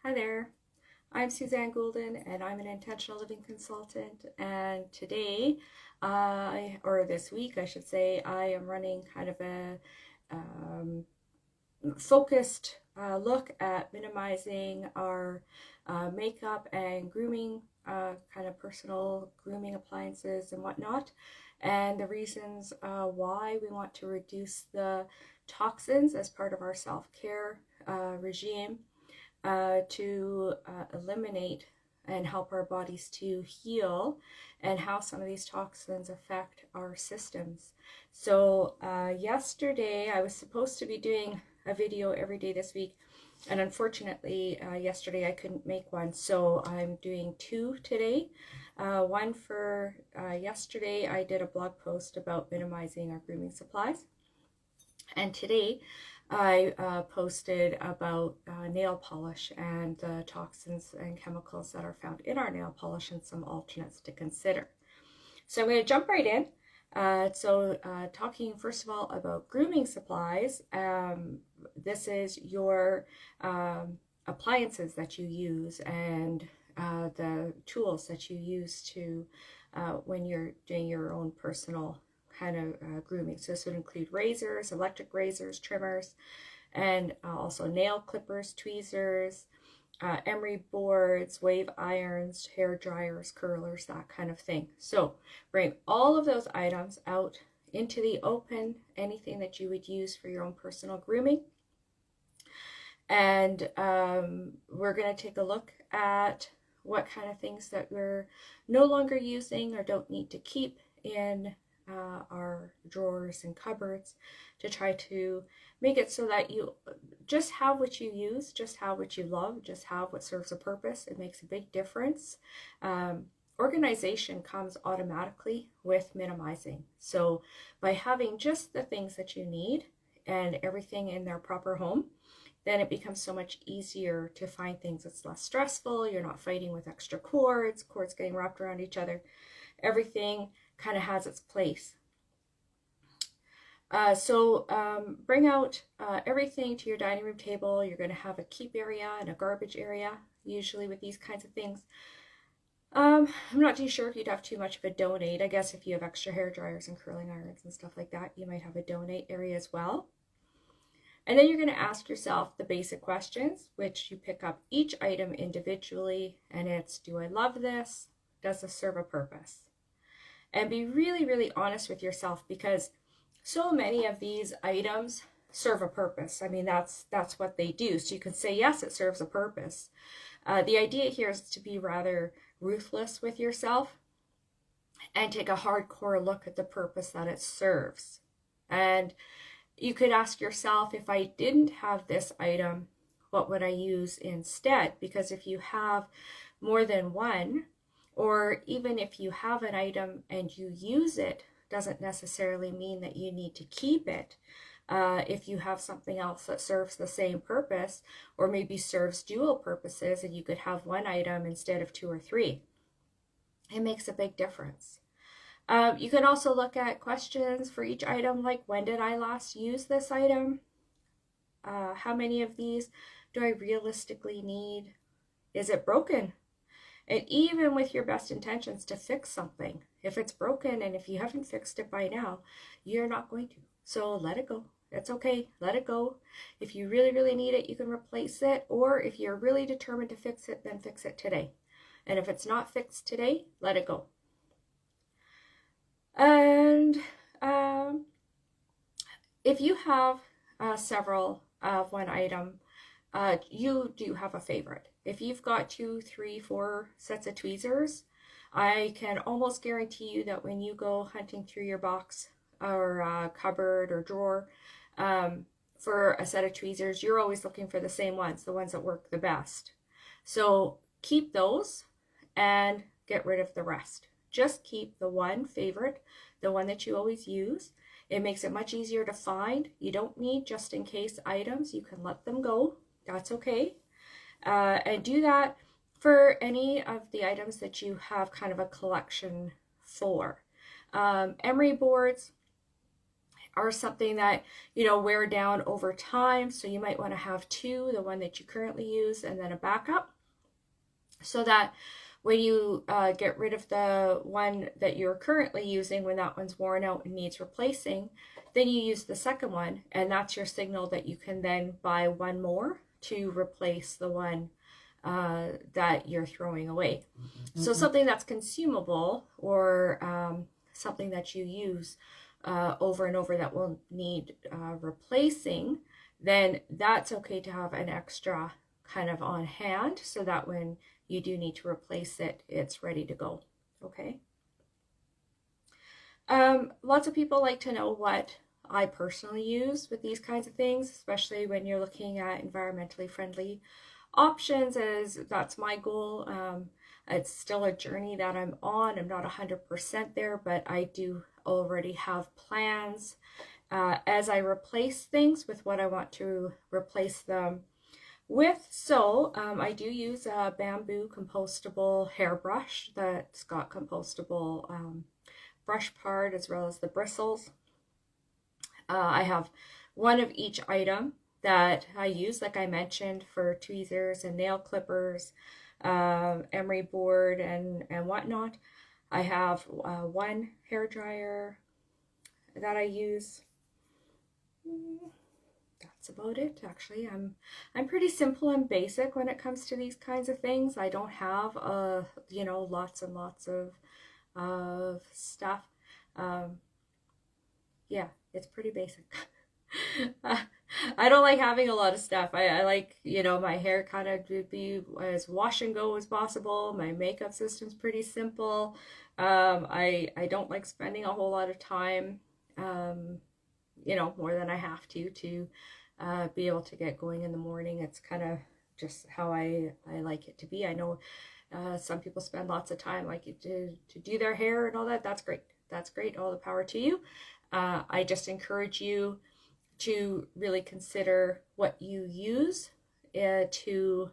Hi there, I'm Suzanne Goulden and I'm an intentional living consultant. And today, or this week, I should say, I am running kind of a um, focused look at minimizing our makeup and grooming, kind of personal grooming appliances and whatnot, and the reasons why we want to reduce the toxins as part of our self-care regime to eliminate and help our bodies to heal, and how some of these toxins affect our systems. So yesterday I was supposed to be doing a video every day this week, and unfortunately yesterday I couldn't make one, so I'm doing two today. One for yesterday, I did a blog post about minimizing our grooming supplies, and today I posted about nail polish and the toxins and chemicals that are found in our nail polish and some alternates to consider. So I'm going to jump right in. Talking first of all about grooming supplies. This is your appliances that you use and the tools that you use to when you're doing your own personal kind of grooming. So this would include razors, electric razors, trimmers, and also nail clippers, tweezers, emery boards, wave irons, hair dryers, curlers, that kind of thing. So bring all of those items out into the open, anything that you would use for your own personal grooming. And we're going to take a look at what kind of things that we're no longer using or don't need to keep in our drawers and cupboards, to try to make it so that you just have what you use, just have what you love, just have what serves a purpose. It makes a big difference. Organization comes automatically with minimizing. So by having just the things that you need and everything in their proper home, then it becomes so much easier to find things. It's less stressful. You're not fighting with extra cords getting wrapped around each other. Everything kind of has its place. Bring out everything to your dining room table. You're going to have a keep area and a garbage area, usually with these kinds of things. I'm not too sure if you'd have too much of a donate. I guess if you have extra hair dryers and curling irons and stuff like that, you might have a donate area as well. And then you're going to ask yourself the basic questions, which you pick up each item individually, and it's, do I love this? Does this serve a purpose? And be really, really honest with yourself, because so many of these items serve a purpose. I mean, that's what they do. So you can say, yes, it serves a purpose. The idea here is to be rather ruthless with yourself and take a hardcore look at the purpose that it serves. And you could ask yourself, if I didn't have this item, what would I use instead? Because if you have more than one, or even if you have an item and you use it, doesn't necessarily mean that you need to keep it. If you have something else that serves the same purpose, or maybe serves dual purposes, and you could have one item instead of two or three, it makes a big difference. You can also look at questions for each item, like, when did I last use this item? How many of these do I realistically need? Is it broken? And even with your best intentions to fix something, if it's broken and if you haven't fixed it by now, you're not going to. So let it go. It's okay. Let it go. If you really, really need it, you can replace it. Or if you're really determined to fix it, then fix it today. And if it's not fixed today, let it go. And if you have several of one item, you do have a favorite. If you've got 2, 3, 4 sets of tweezers, I can almost guarantee you that when you go hunting through your box or cupboard or drawer for a set of tweezers, you're always looking for the same ones, the ones that work the best. So keep those and get rid of the rest. Just keep the one favorite, the one that you always use. It makes it much easier to find. You don't need just in case items. You can let them go. That's okay. And do that for any of the items that you have kind of a collection for. Emery boards, are something that, you know, wear down over time. So you might want to have two, the one that you currently use and then a backup, so that when you get rid of the one that you're currently using, when that one's worn out and needs replacing, then you use the second one, and that's your signal that you can then buy one more to replace the one that you're throwing away. So something that's consumable, or something that you use over and over that will need replacing, then that's okay to have an extra kind of on hand, so that when you do need to replace it, it's ready to go. Okay. Lots of people like to know what I personally use with these kinds of things, especially when you're looking at environmentally friendly options, as that's my goal. It's still a journey that I'm on. I'm not 100% there, but I do already have plans as I replace things with what I want to replace them with. So I do use a bamboo compostable hairbrush that's got compostable brush part as well as the bristles. I have one of each item that I use, like I mentioned, for tweezers and nail clippers, emery board and whatnot. I have one hair dryer that I use. That's about it. Actually, I'm pretty simple and basic when it comes to these kinds of things. I don't have you know, lots and lots of stuff. Yeah, it's pretty basic. I don't like having a lot of stuff. I like, you know, my hair kind of to be as wash and go as possible. My makeup system's pretty simple. I don't like spending a whole lot of time, you know, more than I have to be able to get going in the morning. It's kind of just how I like it to be. I know some people spend lots of time like to do their hair and all that. That's great. That's great. All the power to you. I just encourage you to really consider what you use to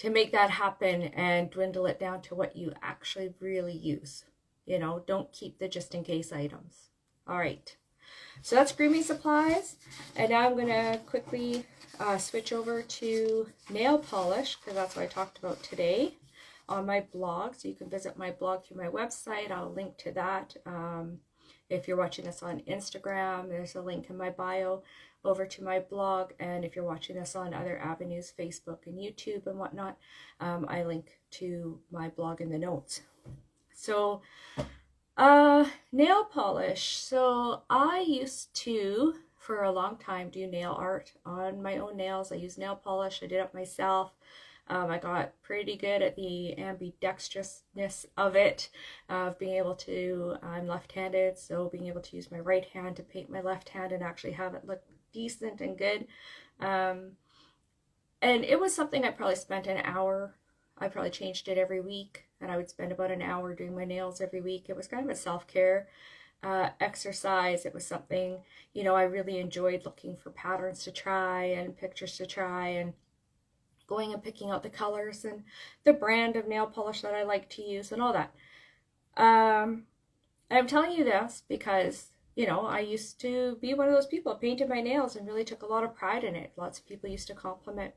make that happen, and dwindle it down to what you actually really use. You know, don't keep the just in case items. All right. So that's grooming supplies. And now I'm going to quickly switch over to nail polish, because that's what I talked about today on my blog. So you can visit my blog through my website. I'll link to that. If you're watching this on Instagram, there's a link in my bio over to my blog. And if you're watching this on other avenues, Facebook and YouTube and whatnot, I link to my blog in the notes. So nail polish. So I used to, for a long time, do nail art on my own nails. I use nail polish. I did it myself. I got pretty good at the ambidextrousness of it, of being able to, I'm left-handed, so being able to use my right hand to paint my left hand and actually have it look decent and good. And it was something I probably spent an hour. I probably changed it every week, and I would spend about an hour doing my nails every week. It was kind of a self-care exercise. It was something, you know, I really enjoyed looking for patterns to try and pictures to try, and going and picking out the colors and the brand of nail polish that I like to use and all that. I'm telling you this because, you know, I used to be one of those people who painted my nails and really took a lot of pride in it. Lots of people used to compliment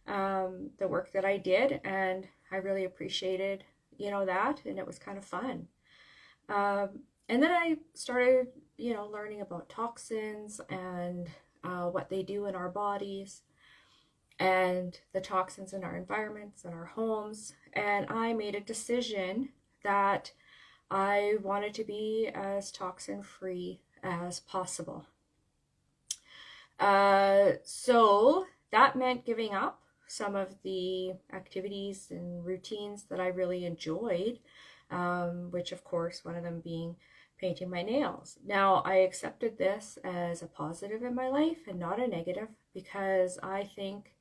the work that I did, and I really appreciated, you know, that, and it was kind of fun. And then I started, you know, learning about toxins and what they do in our bodies, and the toxins in our environments and our homes. And I made a decision that I wanted to be as toxin free as possible. So that meant giving up some of the activities and routines that I really enjoyed, which of course one of them being painting my nails. Now, I accepted this as a positive in my life and not a negative, because I think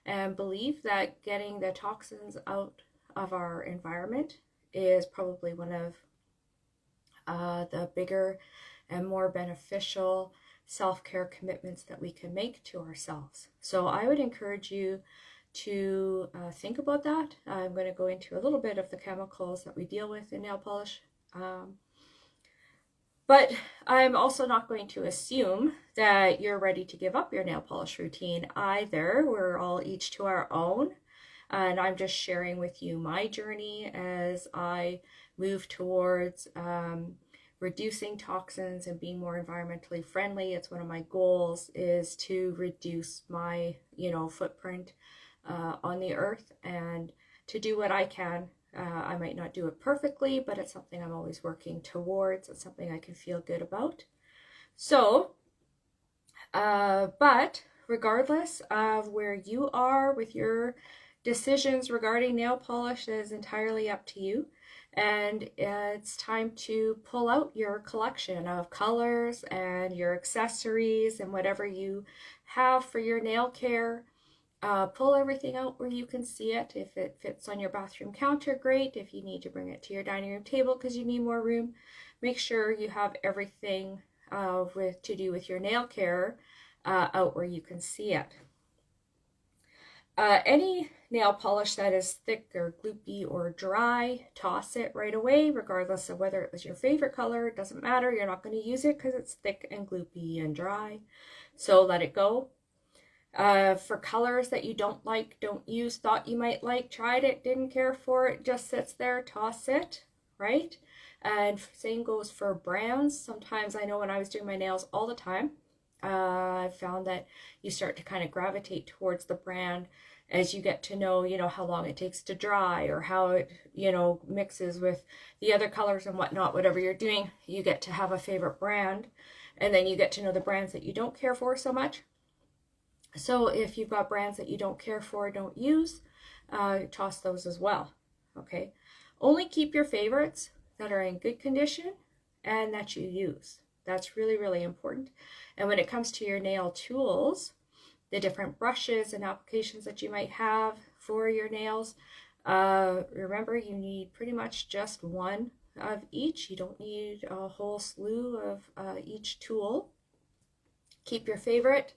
and believe that getting the toxins out of our environment is probably one of the bigger and more beneficial self-care commitments that we can make to ourselves. So I would encourage you to think about that. I'm going to go into a little bit of the chemicals that we deal with in nail polish. But I'm also not going to assume that you're ready to give up your nail polish routine either. We're all each to our own. And I'm just sharing with you my journey as I move towards reducing toxins and being more environmentally friendly. It's one of my goals is to reduce my, footprint on the earth and to do what I can. I might not do it perfectly, but it's something I'm always working towards. It's something I can feel good about. So, but regardless of where you are with your decisions regarding nail polish, that is entirely up to you. And it's time to pull out your collection of colors and your accessories and whatever you have for your nail care. Pull everything out where you can see it. If it fits on your bathroom counter, great. If you need to bring it to your dining room table because you need more room, make sure you have everything to do with your nail care out where you can see it. Any nail polish that is thick or gloopy or dry, toss it right away, regardless of whether it was your favorite color. It doesn't matter. You're not going to use it because it's thick and gloopy and dry. So let it go. For colors that you don't like, don't use, thought you might like, tried it, didn't care for it, just sits there, toss it, right? And same goes for brands. Sometimes I know when I was doing my nails all the time, I found that you start to kind of gravitate towards the brand as you get to know, how long it takes to dry or how it, mixes with the other colors and whatnot. Whatever you're doing, you get to have a favorite brand, and then you get to know the brands that you don't care for so much. So if you've got brands that you don't care for, don't use, toss those as well, okay? Only keep your favorites that are in good condition and that you use. That's really, really important. And when it comes to your nail tools, the different brushes and applications that you might have for your nails, remember you need pretty much just one of each. You don't need a whole slew of each tool. Keep your favorite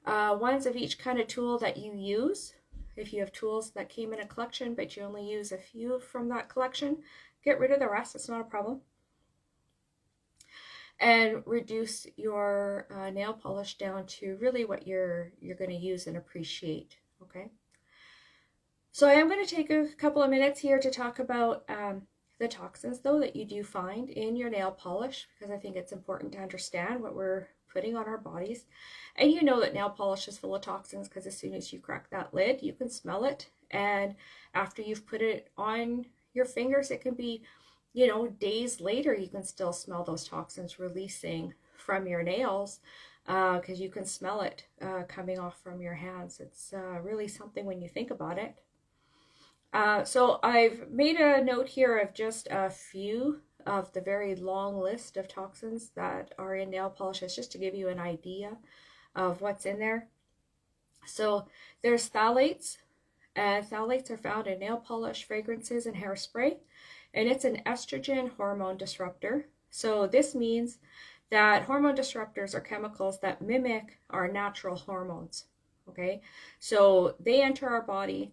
ones of each kind of tool that you use. If you have tools that came in a collection but you only use a few from that collection, get rid of the rest. It's not a problem. And reduce your nail polish down to really what you're going to use and appreciate. Okay. So I am going to take a couple of minutes here to talk about the toxins, though, that you do find in your nail polish, because I think it's important to understand what we're putting on our bodies. And you know that nail polish is full of toxins because as soon as you crack that lid, you can smell it. And after you've put it on your fingers, it can be, days later, you can still smell those toxins releasing from your nails because you can smell it coming off from your hands. It's really something when you think about it. So I've made a note here of just a few of the very long list of toxins that are in nail polishes, just to give you an idea of what's in there. So there's phthalates, and phthalates are found in nail polish, fragrances, and hairspray, and it's an estrogen hormone disruptor. So this means that hormone disruptors are chemicals that mimic our natural hormones, okay? So they enter our body.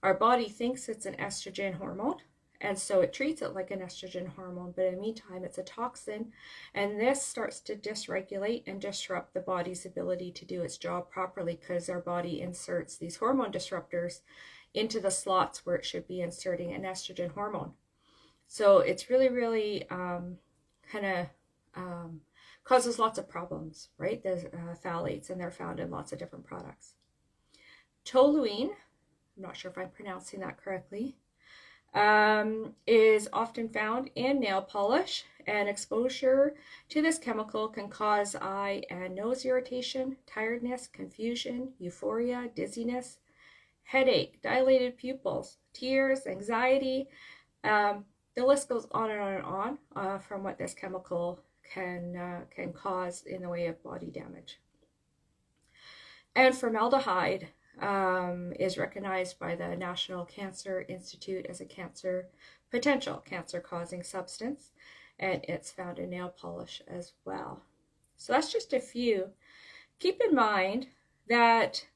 Our body thinks it's an estrogen hormone, and so it treats it like an estrogen hormone, but in the meantime, it's a toxin, and this starts to dysregulate and disrupt the body's ability to do its job properly because our body inserts these hormone disruptors into the slots where it should be inserting an estrogen hormone. So it's really, really causes lots of problems, right? The phthalates, and they're found in lots of different products. Toluene, I'm not sure if I'm pronouncing that correctly, is often found in nail polish, and exposure to this chemical can cause eye and nose irritation, tiredness, confusion, euphoria, dizziness, headache, dilated pupils, tears, anxiety. The list goes on and on and on from what this chemical can cause in the way of body damage. And formaldehyde is recognized by the National Cancer Institute as a potential cancer-causing substance, and it's found in nail polish as well. So that's just a few. Keep in mind that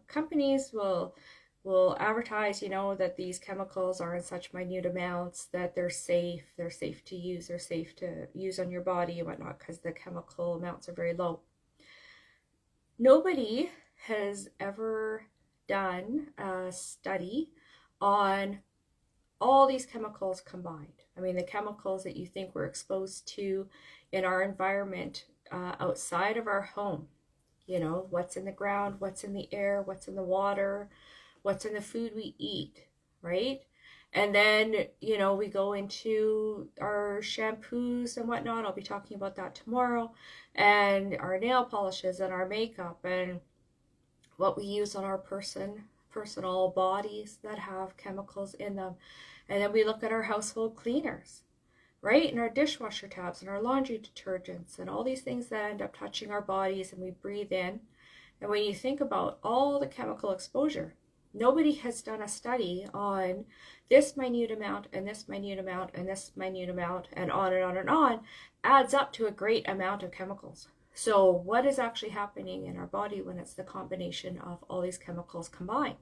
companies will will advertise, that these chemicals are in such minute amounts that they're safe to use, they're safe to use on your body and whatnot because the chemical amounts are very low. Nobody has ever done a study on all these chemicals combined. I mean, the chemicals that you think we're exposed to in our environment outside of our home, what's in the ground, what's in the air, what's in the water, what's in the food we eat, right? And then, we go into our shampoos and whatnot. I'll be talking about that tomorrow. And our nail polishes and our makeup and what we use on our personal bodies that have chemicals in them. And then we look at our household cleaners, right? And our dishwasher tabs and our laundry detergents and all these things that end up touching our bodies and we breathe in. And when you think about all the chemical exposure, nobody has done a study on this minute amount and this minute amount and this minute amount and on and on and on adds up to a great amount of chemicals. So what is actually happening in our body when it's the combination of all these chemicals combined?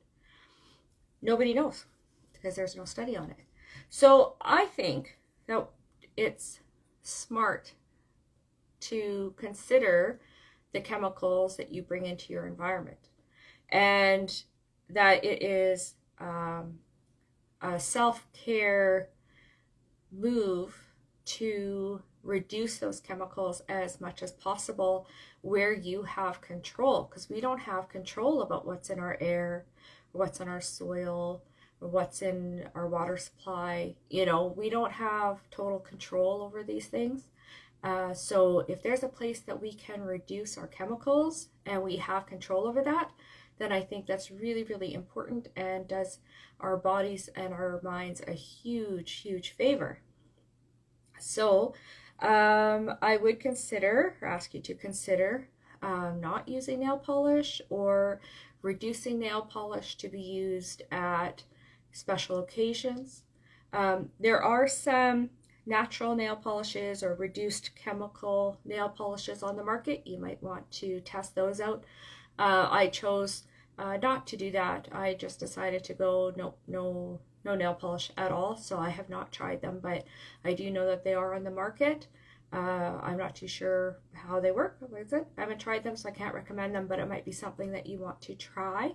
Nobody knows because there's no study on it. So I think that it's smart to consider the chemicals that you bring into your environment, and that it is a self-care move to reduce those chemicals as much as possible where you have control, because we don't have control about what's in our air, what's in our soil, or what's in our water supply. We don't have total control over these things. So if there's a place that we can reduce our chemicals and we have control over that, then I think that's really, really important and does our bodies and our minds a huge, huge favor. So I would consider, or ask you to consider, not using nail polish or reducing nail polish to be used at special occasions. There are some natural nail polishes or reduced chemical nail polishes on the market. You might want to test those out. I chose not to do that. I just decided to go no nail polish at all. So I have not tried them, but I do know that they are on the market. I'm not too sure how they work. What is it? I haven't tried them, so I can't recommend them, but it might be something that you want to try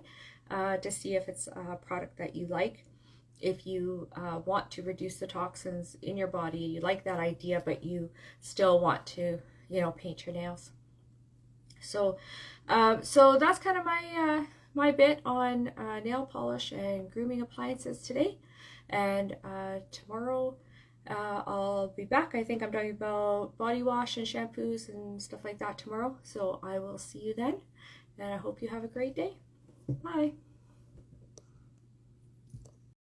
to see if it's a product that you like. If you want to reduce the toxins in your body, you like that idea, but you still want to, paint your nails. So that's kind of my bit on nail polish and grooming appliances today. And tomorrow I'll be back. I think I'm talking about body wash and shampoos and stuff like that tomorrow. So I will see you then. And I hope you have a great day. Bye.